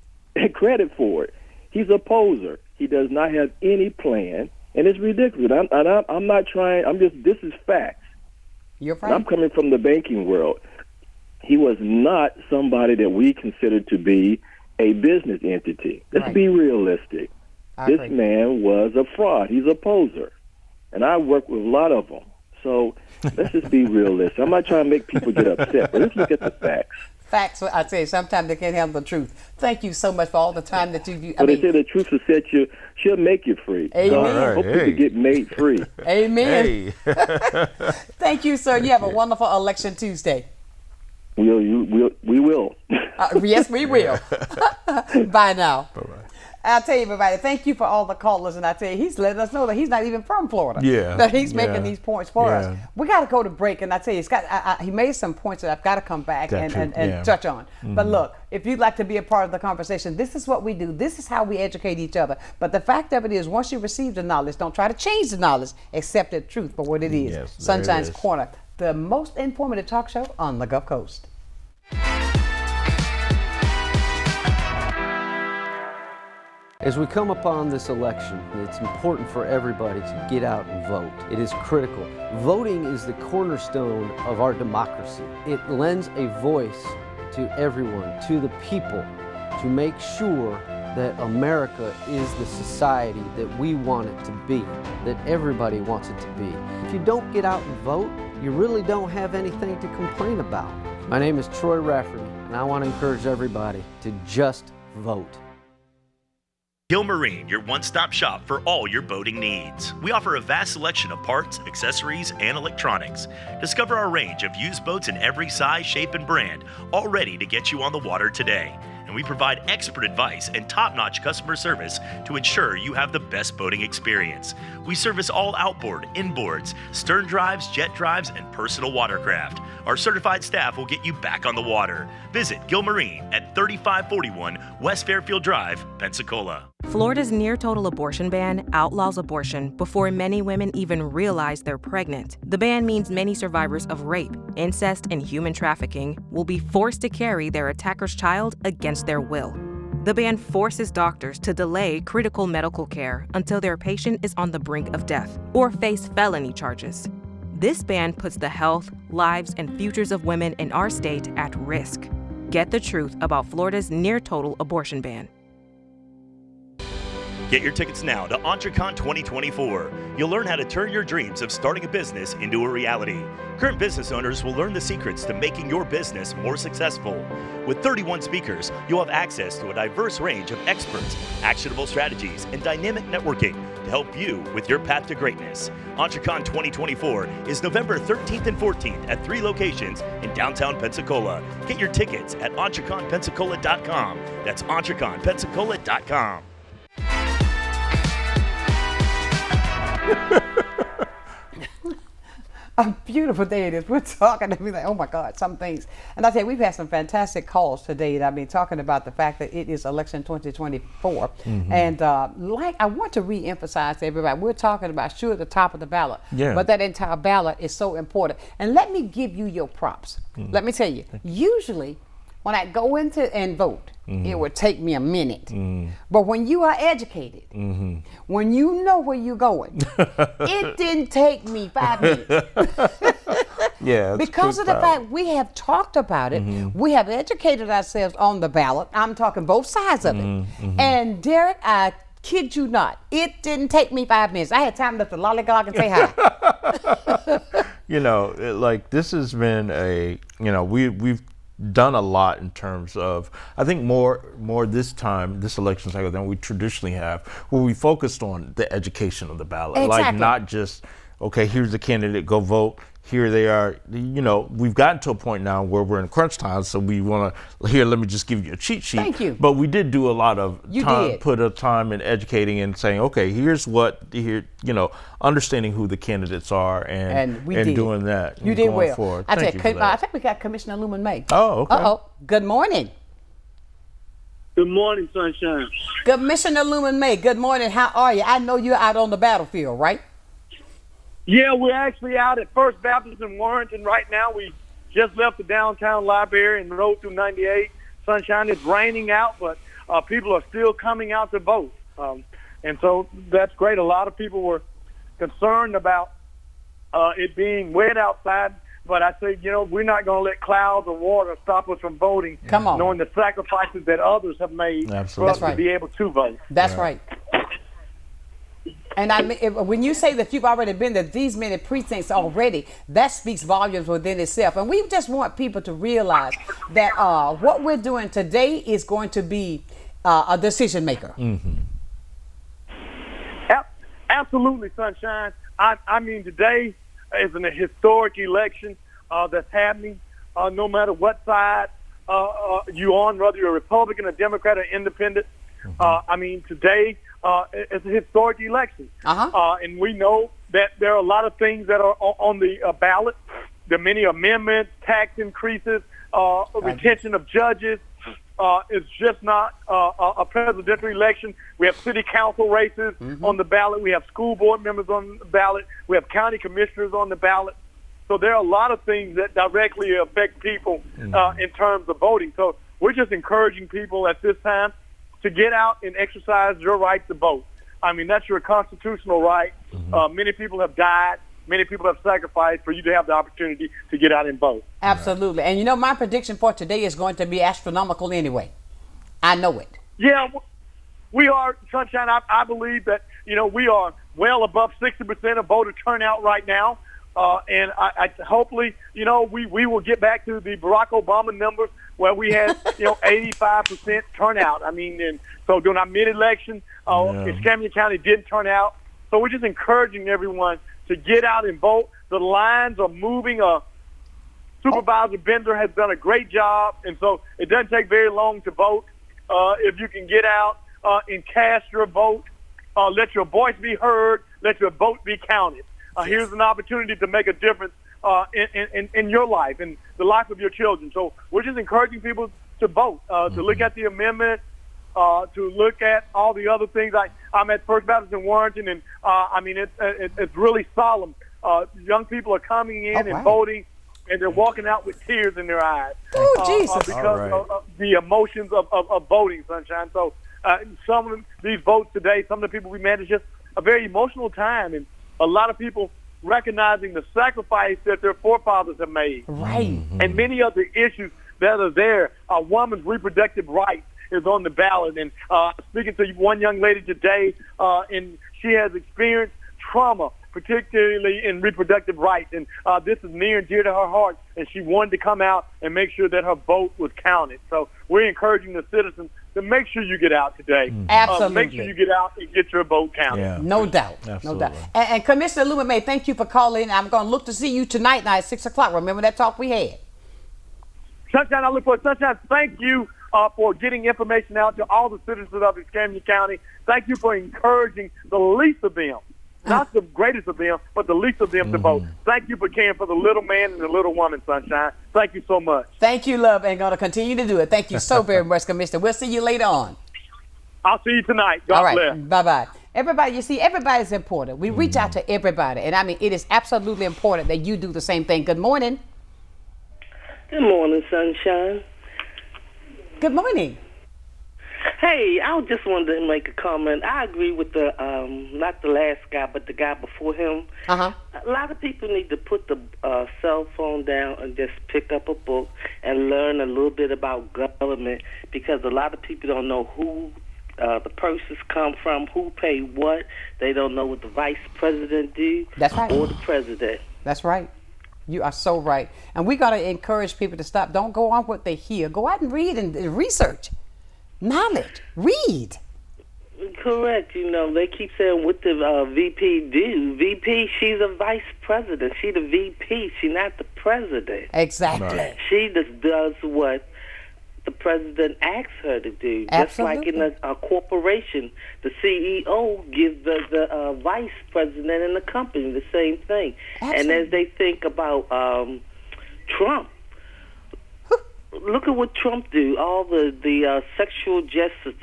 credit for it. He's a poser. He does not have any plan, and it's ridiculous. I'm not trying. This is facts. You're right. And I'm coming from the banking world. He was not somebody that we considered to be a business entity. Let's be realistic. This man was a fraud. He's a poser. And I work with a lot of them. So let's just be realistic. I'm not trying to make people get upset, but let's look at the facts. Facts, I tell you, sometimes they can't handle the truth. Thank you so much for all the time that you. But they say the truth will set you. She'll make you free. Amen. So hope you get made free. Amen. Thank you, sir. You have a wonderful election Tuesday. We will. Yes, we will. Bye now. Bye-bye. I'll tell you, everybody, thank you for all the callers, and I tell you, he's letting us know that he's not even from Florida. Yeah. That he's making these points for us. We got to go to break, and I tell you, Scott, he made some points that I've got to come back and touch on. But look, if you'd like to be a part of the conversation, this is what we do. This is how we educate each other. But the fact of it is, once you receive the knowledge, don't try to change the knowledge, accept the truth for what it is. Yes, Sunshine's Corner, the most informative talk show on the Gulf Coast. As we come upon this election, it's important for everybody to get out and vote. It is critical. Voting is the cornerstone of our democracy. It lends a voice to everyone, to the people, to make sure that America is the society that we want it to be, that everybody wants it to be. If you don't get out and vote, you really don't have anything to complain about. My name is Troy Rafferty, and I want to encourage everybody to just vote. Gilmarine, your one-stop shop for all your boating needs. We offer a vast selection of parts, accessories, and electronics. Discover our range of used boats in every size, shape, and brand, all ready to get you on the water today. And we provide expert advice and top-notch customer service to ensure you have the best boating experience. We service all outboard, inboards, stern drives, jet drives, and personal watercraft. Our certified staff will get you back on the water. Visit Gilmarine at 3541 West Fairfield Drive, Pensacola. Florida's near-total abortion ban outlaws abortion before many women even realize they're pregnant. The ban means many survivors of rape, incest, and human trafficking will be forced to carry their attacker's child against their will. The ban forces doctors to delay critical medical care until their patient is on the brink of death or face felony charges. This ban puts the health, lives, and futures of women in our state at risk. Get the truth about Florida's near-total abortion ban. Get your tickets now to EntreCon 2024. You'll learn how to turn your dreams of starting a business into a reality. Current business owners will learn the secrets to making your business more successful. With 31 speakers, you'll have access to a diverse range of experts, actionable strategies, and dynamic networking to help you with your path to greatness. EntreCon 2024 is November 13th and 14th at 3 locations in downtown Pensacola. Get your tickets at EntreConPensacola.com. That's EntreConPensacola.com. A beautiful day it is. We're talking to me like, oh my God, some things. And I tell you, we've had some fantastic calls today. And I've been talking about the fact that it is election 2024. And I want to re-emphasize to everybody, we're talking about sure the top of the ballot. But that entire ballot is so important. And let me give you your props. Let me tell you, usually when I go into and vote, it would take me a minute. But when you are educated, when you know where you're going, it didn't take me 5 minutes. Because of the fact we have talked about it, we have educated ourselves on the ballot. I'm talking both sides of it. And Derrick, I kid you not, it didn't take me 5 minutes. I had time to lift the lollygog and say hi. Like this has been we've done a lot in terms of, I think more this time, this election cycle than we traditionally have, where we focused on the education of the ballot. Like not just, okay, here's the candidate, go vote. Here they are. We've gotten to a point now where we're in crunch time, so we want to, here, let me just give you a cheat sheet. Thank you. But we did do a lot of time, put a time in educating and saying, okay, here's what, understanding who the candidates are and doing that. You did well. Forward. I think we got Commissioner Lumen May. Oh, okay. Good morning. Good morning, Sunshine. Commissioner Lumen May, good morning. How are you? I know you're out on the battlefield, right? Yeah, we're actually out at First Baptist in Warrenton right now. We just left the downtown library and rode through 98. Sunshine, it's raining out, but people are still coming out to vote. And so that's great. A lot of people were concerned about it being wet outside. But I say, we're not going to let clouds or water stop us from voting. Come on. Knowing the sacrifices that others have made for us to be able to vote. That's right. And I mean, when you say that you've already been to these many precincts already, that speaks volumes within itself. And we just want people to realize that what we're doing today is going to be a decision maker. Mm-hmm. Absolutely, Sunshine. I mean, today is a historic election that's happening. No matter what side you're on, whether you're a Republican, a Democrat, or independent. I mean, today it's a historic election. And we know that there are a lot of things that are on the ballot. There are many amendments, tax increases, retention of judges. It's just not a presidential election. We have city council races on the ballot. We have school board members on the ballot. We have county commissioners on the ballot. So there are a lot of things that directly affect people in terms of voting. So we're just encouraging people at this time to get out and exercise your right to vote. I mean, that's your constitutional right. Many people have died. Many people have sacrificed for you to have the opportunity to get out and vote. Absolutely. And my prediction for today is going to be astronomical anyway. I know it. Yeah, we are, Sunshine. I believe that, we are well above 60% of voter turnout right now. And I hopefully, we will get back to the Barack Obama numbers where we had, 85% turnout. I mean, and so during our mid-election, Escambia County didn't turn out. So we're just encouraging everyone to get out and vote. The lines are moving. Supervisor Bender has done a great job, and so it doesn't take very long to vote. If you can get out and cast your vote, let your voice be heard, let your vote be counted. Here's an opportunity to make a difference in your life and the life of your children. So we're just encouraging people to vote, to look at the amendment, to look at all the other things. I'm at First Baptist in Warrenton, and I mean, it's really solemn. Young people are coming in and voting, and they're walking out with tears in their eyes. Oh, Jesus. Because of the emotions of voting, Sunshine. So some of these votes today, some of the people we met, is just a very emotional time, and a lot of people recognizing the sacrifice that their forefathers have made. Right. And many of the issues that are there, a woman's reproductive rights is on the ballot. And speaking to one young lady today, and she has experienced trauma, particularly in reproductive rights. And this is near and dear to her heart, and she wanted to come out and make sure that her vote was counted. So we're encouraging the citizens to make sure you get out today. Absolutely. Make sure you get out and get your vote counted. Yeah. No doubt. Absolutely. No doubt. And Commissioner Luma May, thank you for calling. I'm going to look to see you tonight at 6 o'clock. Remember that talk we had? Sunshine, I look forward. Sunshine, thank you for getting information out to all the citizens of Escambia County. Thank you for encouraging the least of them, not the greatest of them, but the least of them to vote. Thank you for caring for the little man and the little woman, Sunshine. Thank you so much. Thank you, love, and going to continue to do it. Thank you so very much, Commissioner. We'll see you later on. I'll see you tonight. God bless. Bye-bye. Everybody, you see, everybody's important. We reach out to everybody, and I mean, it is absolutely important that you do the same thing. Good morning. Good morning, Sunshine. Good morning. Hey, I just wanted to make a comment. I agree with the, not the last guy, but the guy before him. A lot of people need to put the cell phone down and just pick up a book and learn a little bit about government, because a lot of people don't know who the purses come from, who pay what. They don't know what the vice president do. That's right. Or the president. That's right. You are so right. And we got to encourage people to stop. Don't go on what they hear. Go out and read and research. Knowledge. Read. Correct. They keep saying what the VP do. VP, she's a vice president. She the VP. She not the president. Exactly. Right. She just does what the president asks her to do. Absolutely. Just like in a corporation, the CEO gives the vice president in the company the same thing. Absolutely. And as they think about Trump, look at what Trump do. All the sexual justice,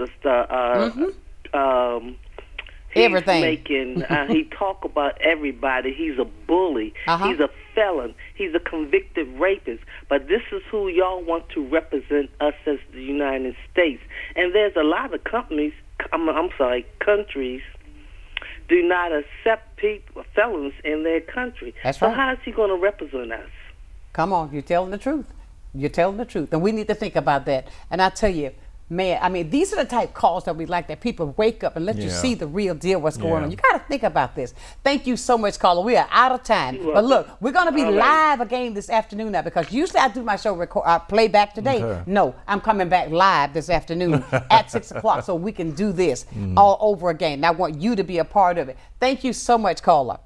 everything. Making. He talk about everybody. He's a bully. He's a felon. He's a convicted rapist. But this is who y'all want to represent us as the United States. And there's a lot of countries do not accept felons in their country. That's so right. how is he going to represent us? Come on, you're telling the truth. You're telling the truth. And we need to think about that. And I tell you, man, I mean, these are the type calls that we like, that people wake up and let you see the real deal, what's going on. You got to think about this. Thank you so much, caller. We are out of time. But look, we're going to be live again this afternoon now, because usually I do my show playback today. Okay. No, I'm coming back live this afternoon at 6 o'clock so we can do this all over again. And I want you to be a part of it. Thank you so much, caller.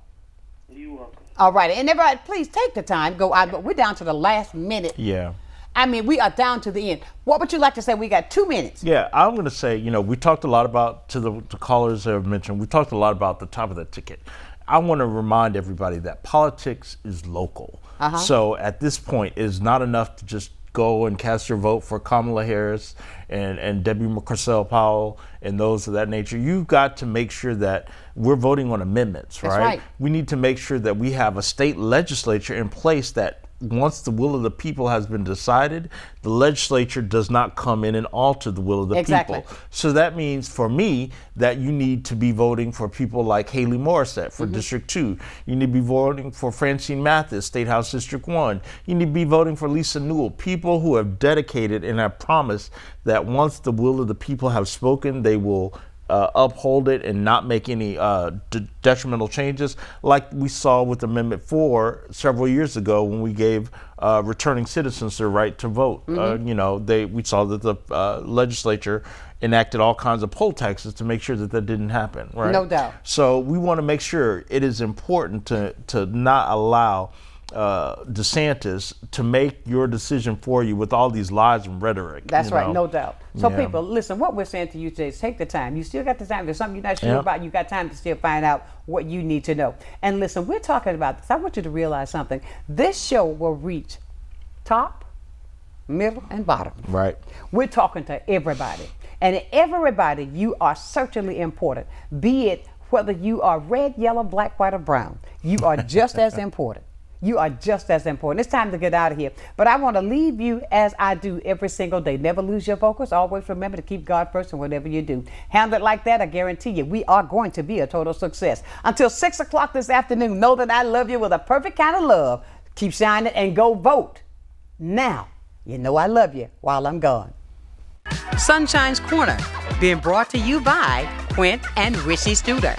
You're welcome. All right. And everybody, please take the time. Go out. But we're down to the last minute. Yeah. I mean, we are down to the end. What would you like to say? We got 2 minutes. Yeah, I'm going to say, you know, we talked a lot about, to the callers that have mentioned, we talked a lot about the top of the ticket. I want to remind everybody that politics is local. So at this point, it is not enough to just go and cast your vote for Kamala Harris and Debbie McChrystal-Powell and those of that nature. You've got to make sure that we're voting on amendments, right? That's right. We need to make sure that we have a state legislature in place that once the will of the people has been decided, the legislature does not come in and alter the will of the people. So that means, for me, that you need to be voting for people like Haley Morissette for District 2. You need to be voting for Francine Mathis, State House District 1. You need to be voting for Lisa Newell, people who have dedicated and have promised that once the will of the people have spoken, they will uphold it and not make any detrimental changes, like we saw with Amendment 4 several years ago when we gave returning citizens their right to vote. You know, we saw that the legislature enacted all kinds of poll taxes to make sure that that didn't happen, right? No doubt. So we want to make sure it is important to not allow DeSantis to make your decision for you with all these lies and rhetoric. That's right, no doubt. So people, listen, what we're saying to you today is take the time. You still got the time. If there's something you're not sure about, you got time to still find out what you need to know. And listen, we're talking about this. I want you to realize something. This show will reach top, middle, and bottom. Right. We're talking to everybody. And everybody, you are certainly important. Be it whether you are red, yellow, black, white, or brown. You are just as important. You are just as important. It's time to get out of here. But I want to leave you as I do every single day. Never lose your focus. Always remember to keep God first in whatever you do. Handle it like that, I guarantee you, we are going to be a total success. Until 6 o'clock this afternoon, know that I love you with a perfect kind of love. Keep shining and go vote. Now, you know I love you while I'm gone. Sunshine's Corner, being brought to you by Quint and Richie Studer.